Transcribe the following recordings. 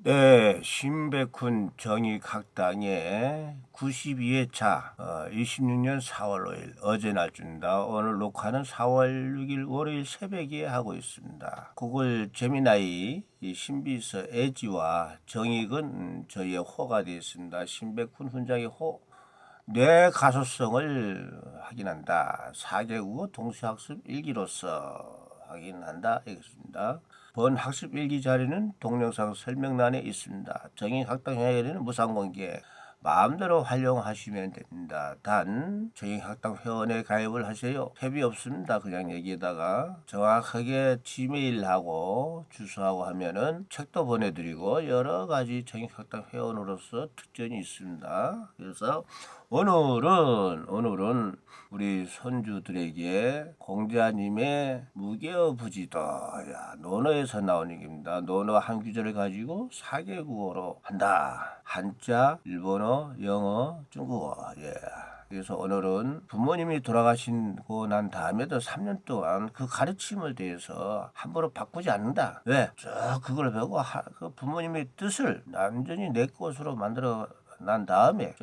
네, 신백훈 정익학당의 92회차 26년 4월 5일 어제 날짜입니다. 오늘 녹화는 4월 6일 월요일 새벽에 하고 있습니다. 구글 제미나이 이 신비서 애지와 정익은 저희의 호가 되어 있습니다. 신백훈 훈장의 호. 뇌 가소성을 확인한다. 4개국어 동시학습 일기로서 확인한다. 이것입니다. 본 학습 일기 자료는 동영상 설명란에 있습니다. 정익학당 회원에는 무상공개 마음대로 활용하시면 됩니다. 단 정익학당 회원에 가입을 하세요. 탭이 없습니다. 그냥 여기에다가 정확하게 지메일하고 주소하고 하면은 책도 보내드리고 여러가지 정익학당 회원으로서 특전이 있습니다. 그래서 오늘은 우리 손주들에게 공자님의 무게어부지도 논어에서 나온 얘기입니다. 논어 한 구절을 가지고 4개국어로 한다. 한자, 일본어, 영어, 중국어. 그래서 오늘은 부모님이 돌아가시고 난 다음에도 3년 동안 그 가르침을 대해서 함부로 바꾸지 않는다. 왜? 쭉 그걸 배우고 그 부모님의 뜻을 완전히 내 것으로 만들어 난 다음에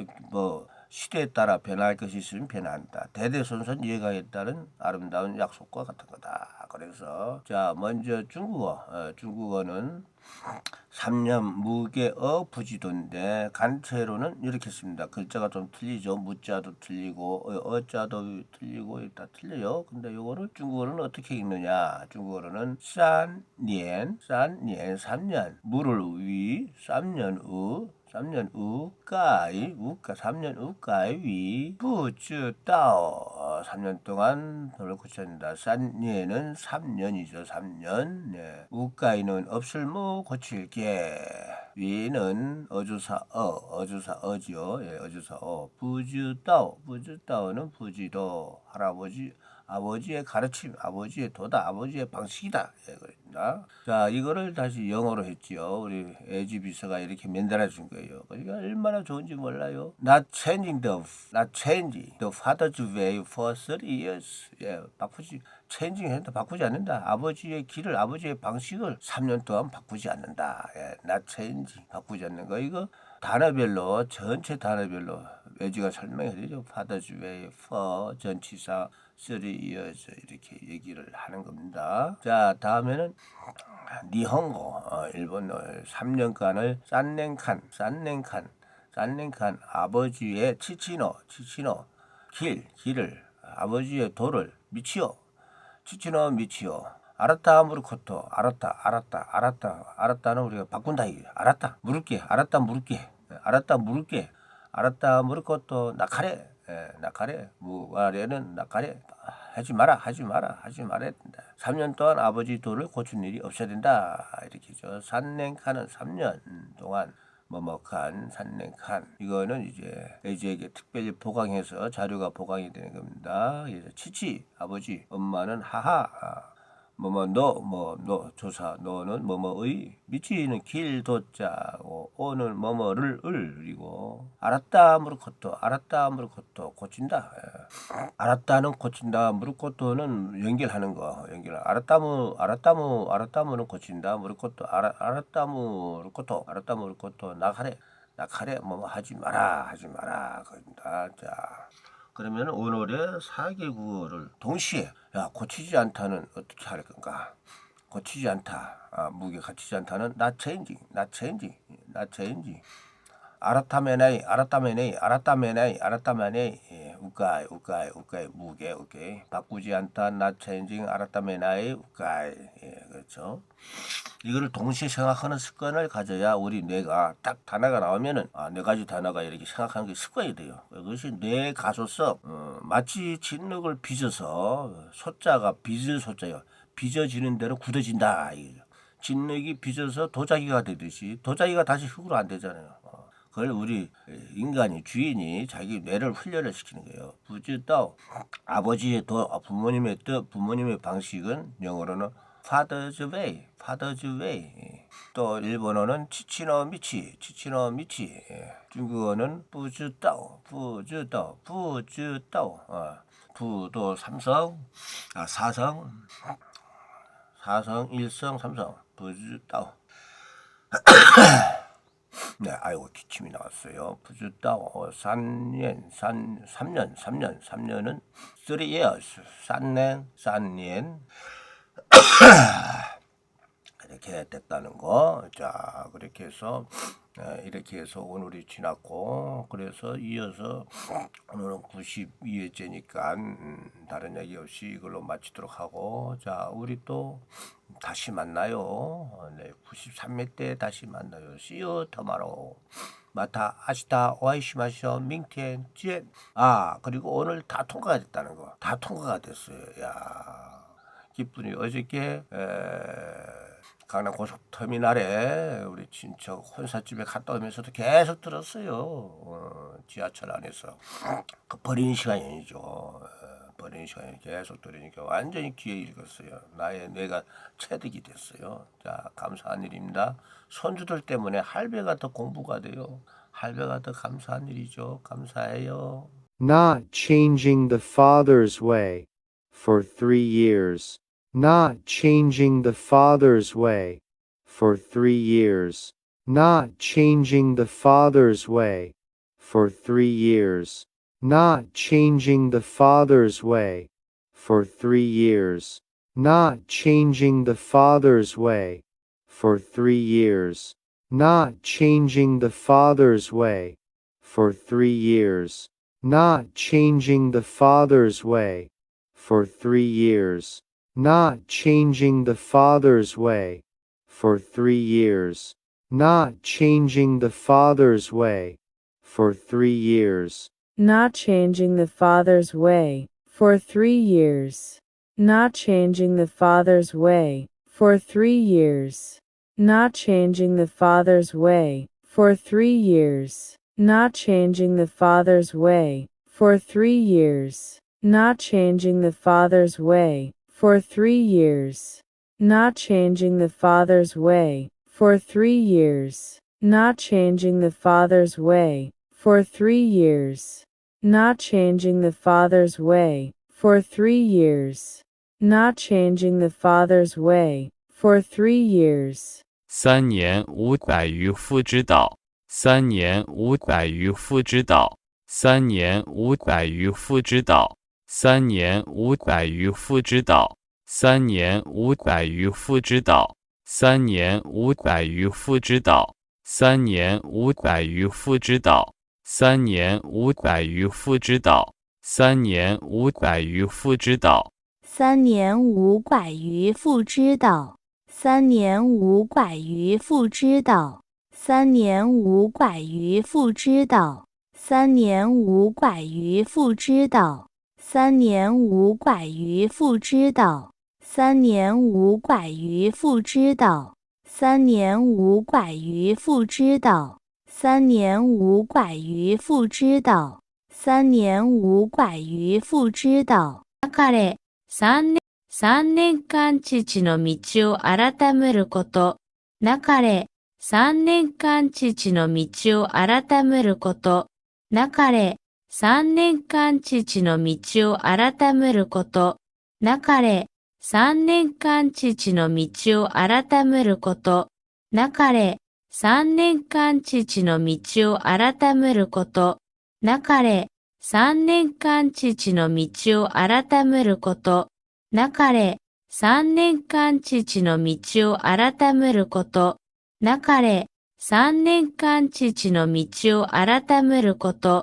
시대에 따라 변할 것이 있으면 변한다. 대대손손 이어가에 따른 아름다운 약속과 같은 거다. 그래서 자 먼저 중국어는 3년 무게어 부지도인데 간체로는 이렇게 씁니다. 글자가 좀 틀리죠. 무자도 틀리고 어자도 틀리고 다 틀려요. 근데 요거를 중국어로는 어떻게 읽느냐? 중국어로는 싼년 3년 물을 위 3년 우 3년 우가이 우가 3년 우가이 위 부주다오 3년 동안 별로 고쳐진다. 싼예는 3년이죠. 3년. 네. 우가이는 없을무 고칠게. 위는 어주사 어지요. 어주사 부주다오는 부지도 할아버지 아버지의 가르침, 아버지의 도다, 아버지의 방식이다. 그럽니다. 자, 이거를 다시 영어로 했지요. 우리 에지비서가 이렇게 만들어 준 거예요. 그러니까 얼마나 좋은지 몰라요. Not changing the father's way for 30 years. 바꾸지. changing 했다. 바꾸지 않는다. 아버지의 길을, 아버지의 방식을 3년 동안 바꾸지 않는다. not changing. 바꾸지 않는 거. 이거 단어별로, 전체 단어별로 외지가 설명해야 되죠. father's way for 전치사 30 years 이렇게 얘기를 하는 겁니다. 자, 다음에는 니혼고 일본어 3년간을 싼냉칸 아버지의 치치노 길을 아버지의 도를 미치오 치치노 미치오 알았다 무르코토 알았다는 우리가 바꾼다 이게 알았다 물을게 알았다 무르코토 나카레 무아래는 나카레 하지 마라 3년 동안 아버지 도를 고친 일이 없어야 된다 이렇게죠. 산냉칸은 3년 동안 뭐뭐칸 산냉칸 이거는 이제 애지에게 특별히 보강해서 자료가 보강이 되는 겁니다. 그래서 치치 아버지 엄마는 하하 너 조사 너는 뭐뭐의 미치는 길 도자고 오는 뭐뭐를 그리고 알았다 무르코토 고친다. 알았다는 고친다 무르코토는 연결하는 거 알았다무는 고친다 무르코토 알았다 무르코토 나카레 뭐 하지 마라 그런다. 자 그러면 오늘의 4개국어를 동시에 고치지 않다는 어떻게 할 건가? 고치지 않다. 무게 갖추지 않다는 not changing. 아라타메나이 우가이 무게 오케이 바꾸지 않다 not changing 아라타메나이 우가이 그렇죠. 이거를 동시에 생각하는 습관을 가져야 우리 뇌가 딱 단어가 나오면은 네 가지 단어가 이렇게 생각하는 게 습관이 돼요. 그것이 뇌 가소성 마치 진흙을 빚어서 소자가 빚을 소자요. 빚어지는 대로 굳어진다. 진흙이 빚어서 도자기가 되듯이 도자기가 다시 흙으로 안 되잖아요. 그걸 우리 인간이 주인이 자기 뇌를 훈련을 시키는 거예요. 부지도 아버지의 부모님의 뜻, 부모님의 방식은 영어로는 father's way. 또 일본어는 치치노 미치. 중국어는 부주다오. 부도 사성, 일성, 삼성. 부주다오. 네, 아이고 기침이 나왔어요. 부주다 산년 3년은 3 years 산년 이렇게 됐다는 거. 자, 그렇게 해서 이렇게 해서 오늘이 지났고, 그래서 이어서 오늘은 92회째니까 다른 얘기 없이 이걸로 마치도록 하고, 자, 우리 또 다시 만나요. 네, 93회 때 다시 만나요. See you tomorrow. 마타 아시다 오아이시마쇼 밍텐 찌엔. 아, 그리고 오늘 다 통과가 됐다는 거. 다 통과가 됐어요. 야, 기분이 어저께 강남 고속터미널에 우리 친척 혼사집에 갔다 오면서도 계속 들었어요. 지하철 안에서. 그 버리는 시간이 아니죠. 버리는 시간이 계속 들으니까 완전히 귀에 익었어요. 나의 뇌가 체득이 됐어요. 자, 감사한 일입니다. 손주들 때문에 할배가 더 공부가 돼요. 할배가 더 감사한 일이죠. 감사해요. Not changing the Father's way for 3 years. Not changing the Father's way for 3 years. Not changing the Father's way for 3 years. Not changing the Father's way for 3 years. Not changing the Father's way for 3 years. Not changing the Father's way for 3 years. Not changing the Father's way for 3 years. Not changing the Father's way for 3 years. Not changing the Father's way for 3 years. Not changing the Father's way for 3 years. Not changing the Father's way for 3 years. Not changing the Father's way for 3 years. Not changing the Father's way for 3 years. Not changing the Father's way for 3 years. Not changing the Father's way for 3 years. Not changing the Father's way for 3 years. Not changing the Father's way for 3 years. Not changing the Father's way for 3 years. 3年500余夫之道，3年500余夫之道，3年500余夫之道，3年500余夫之道，3年500余夫之道，3年500余夫之道，3年500余夫之道，3年500余夫之道，3年500余夫之道，3年500余夫之道，3年500余夫之道，3年500余夫之道，3年500余夫之道，3年500余夫之道，3年500余夫之道，3年500余夫之道，3年500余夫之道，3年500余夫之道。彼3年間父の道を改めること。なかれ、3年間父の道を改めること。なかれ、3年間父の道を改めること。なかれ、3年間父の道を改めること。なかれ、3年間父の道を改めること。なかれ、3年間父の道を改めること。なかれ、3年間父の道を改めること。なかれ、3年間父の道を改めること。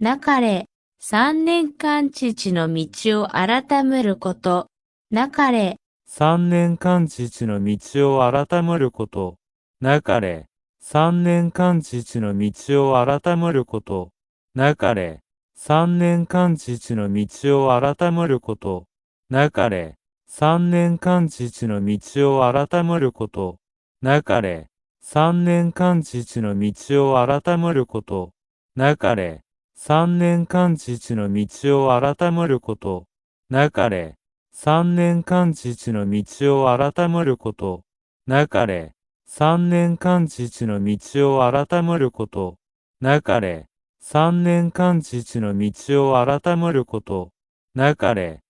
なかれ、3年間父の道を改めること。なかれ、3年間父の道を改めること。なかれ、3年間父の道を改めること。なかれ、3年間父の道を改めること。なかれ、3年間父の道を改めること。なかれ、3年間父の道を改めること。なかれ、3年間父の道を改めること。なかれ、3年間父の道を改めること。なかれ、3年間父の道を改めること。なかれ、3年間父の道を改めること。なかれ、